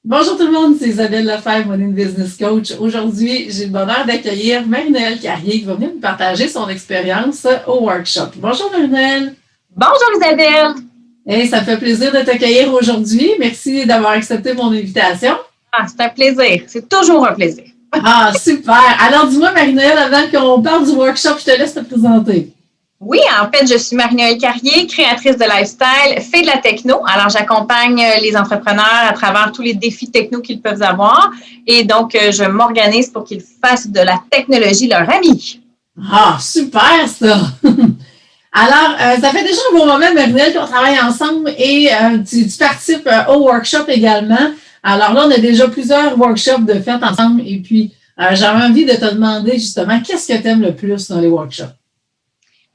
Bonjour tout le monde, c'est Isabelle Lefebvre, Money Business Coach. Aujourd'hui, j'ai le bonheur d'accueillir Marie-Noëlle Carrier qui va venir nous partager son expérience au workshop. Bonjour Marie-Noëlle. Bonjour Isabelle. Hey, ça me fait plaisir de t'accueillir aujourd'hui. Merci d'avoir accepté mon invitation. C'est un plaisir. C'est toujours un plaisir. Ah, super. Alors dis-moi Marie-Noëlle, avant qu'on parle du workshop, je te laisse te présenter. Oui, en fait, je suis Marie-Noëlle Carrier, créatrice de lifestyle, fée de la techno. Alors, j'accompagne les entrepreneurs à travers tous les défis techno qu'ils peuvent avoir. Et donc, je m'organise pour qu'ils fassent de la technologie leur ami. Ah, super ça! Alors, ça fait déjà un bon moment, Marie-Noëlle, qu'on travaille ensemble et tu participes au workshop également. Alors là, on a déjà plusieurs workshops de fait ensemble et puis j'avais envie de te demander justement, qu'est-ce que tu aimes le plus dans les workshops?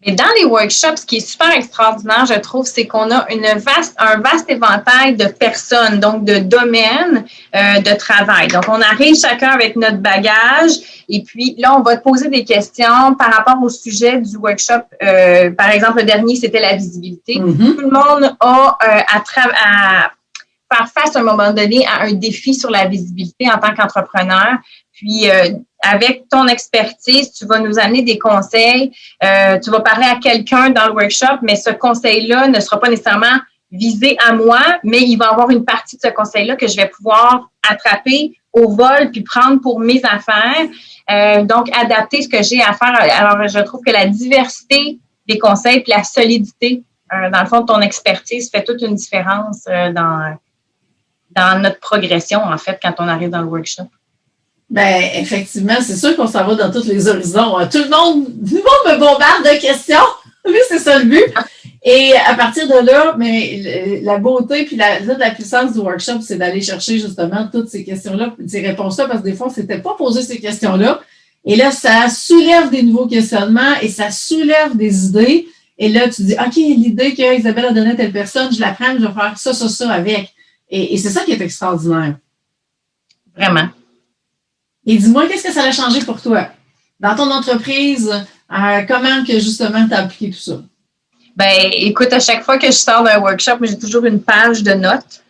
Mais dans les workshops, ce qui est super extraordinaire, je trouve, c'est qu'on a un vaste éventail de personnes, donc de domaines de travail. Donc, on arrive chacun avec notre bagage et puis là, on va te poser des questions par rapport au sujet du workshop. Par exemple, le dernier, c'était la visibilité. Tout le monde a à faire face à un moment donné à un défi sur la visibilité en tant qu'entrepreneur. Puis, avec ton expertise, tu vas nous amener des conseils. Tu vas parler à quelqu'un dans le workshop, mais ce conseil-là ne sera pas nécessairement visé à moi, mais il va y avoir une partie de ce conseil-là que je vais pouvoir attraper au vol puis prendre pour mes affaires. Donc, adapter ce que j'ai à faire. Alors, je trouve que la diversité des conseils puis la solidité, dans le fond, de ton expertise fait toute une différence dans notre progression, en fait, quand on arrive dans le workshop. Ben, effectivement, c'est sûr qu'on s'en va dans tous les horizons. Tout le monde me bombarde de questions. Oui, c'est ça le but. Et à partir de là, mais la beauté puis la puissance du workshop, c'est d'aller chercher justement toutes ces questions-là, ces réponses-là, parce que des fois, on ne s'était pas posé ces questions-là. Et là, ça soulève des nouveaux questionnements et ça soulève des idées. Et là, tu dis, OK, l'idée qu'Isabelle a donnée à telle personne, je la prends, je vais faire ça avec. Et c'est ça qui est extraordinaire. Vraiment. Et dis-moi, qu'est-ce que ça a changé pour toi? Dans ton entreprise, comment que justement tu as appliqué tout ça? Ben, écoute, à chaque fois que je sors d'un workshop, j'ai toujours une page de notes.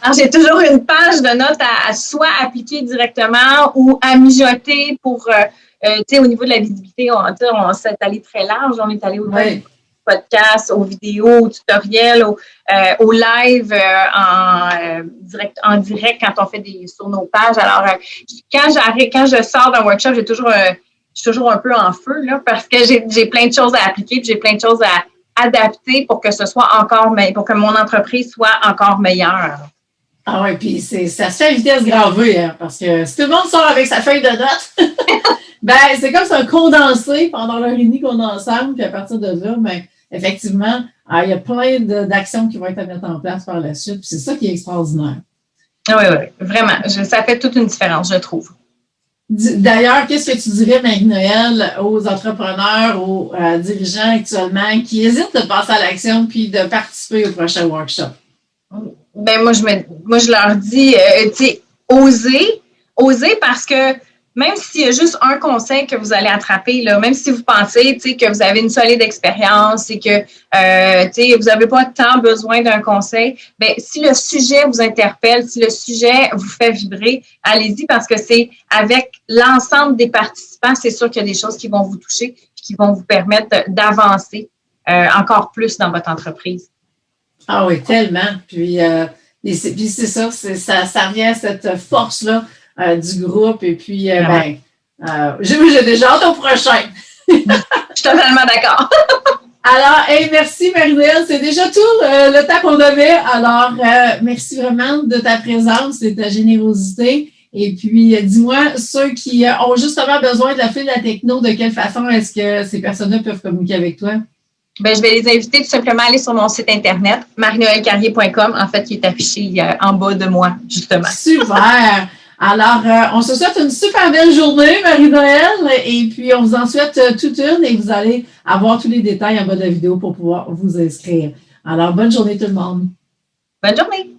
Alors, j'ai toujours une page de notes à soit appliquer directement ou à mijoter pour, tu sais, au niveau de la visibilité, on s'est allé très large. On est allé au podcast, aux vidéos, aux tutoriels, au live en direct quand on fait sur nos pages. Alors, quand je sors d'un workshop, je suis toujours un peu en feu là, parce que j'ai plein de choses à appliquer, puis j'ai plein de choses à adapter pour que ce soit pour que mon entreprise soit encore meilleure. Ah oui, puis ça se fait à vitesse grand V, hein, parce que si tout le monde sort avec sa feuille de notes, ben c'est comme un condensé pendant l'heure et demie qu'on est ensemble, puis à partir de là, ben effectivement, il y a plein d'actions qui vont être à mettre en place par la suite, puis c'est ça qui est extraordinaire. Oui, vraiment. Ça fait toute une différence, je trouve. D'ailleurs, qu'est-ce que tu dirais, Marie-Noëlle, aux entrepreneurs, aux dirigeants actuellement qui hésitent de passer à l'action puis de participer au prochain workshop? Ben moi, je leur dis, tu sais, osez parce que même s'il y a juste un conseil que vous allez attraper, là, même si vous pensez que vous avez une solide expérience et que vous n'avez pas tant besoin d'un conseil, bien, si le sujet vous interpelle, si le sujet vous fait vibrer, allez-y parce que c'est avec l'ensemble des participants, c'est sûr qu'il y a des choses qui vont vous toucher et qui vont vous permettre d'avancer encore plus dans votre entreprise. Ah oui, tellement. Puis c'est ça, ça revient à cette force-là du groupe. Et puis, j'ai déjà hâte au prochain. Je suis totalement d'accord. Alors, merci Marie-Noëlle. C'est déjà tout le temps qu'on avait. Alors, merci vraiment de ta présence et de ta générosité. Et puis, dis-moi, ceux qui ont justement besoin de la file de la techno, de quelle façon est-ce que ces personnes-là peuvent communiquer avec toi? Ben, je vais les inviter tout simplement à aller sur mon site internet, marienoelcarrier.com, en fait, qui est affiché en bas de moi, justement. Super! Alors, on se souhaite une super belle journée, Marie-Noëlle, et puis on vous en souhaite toute une et vous allez avoir tous les détails en bas de la vidéo pour pouvoir vous inscrire. Alors, bonne journée tout le monde. Bonne journée!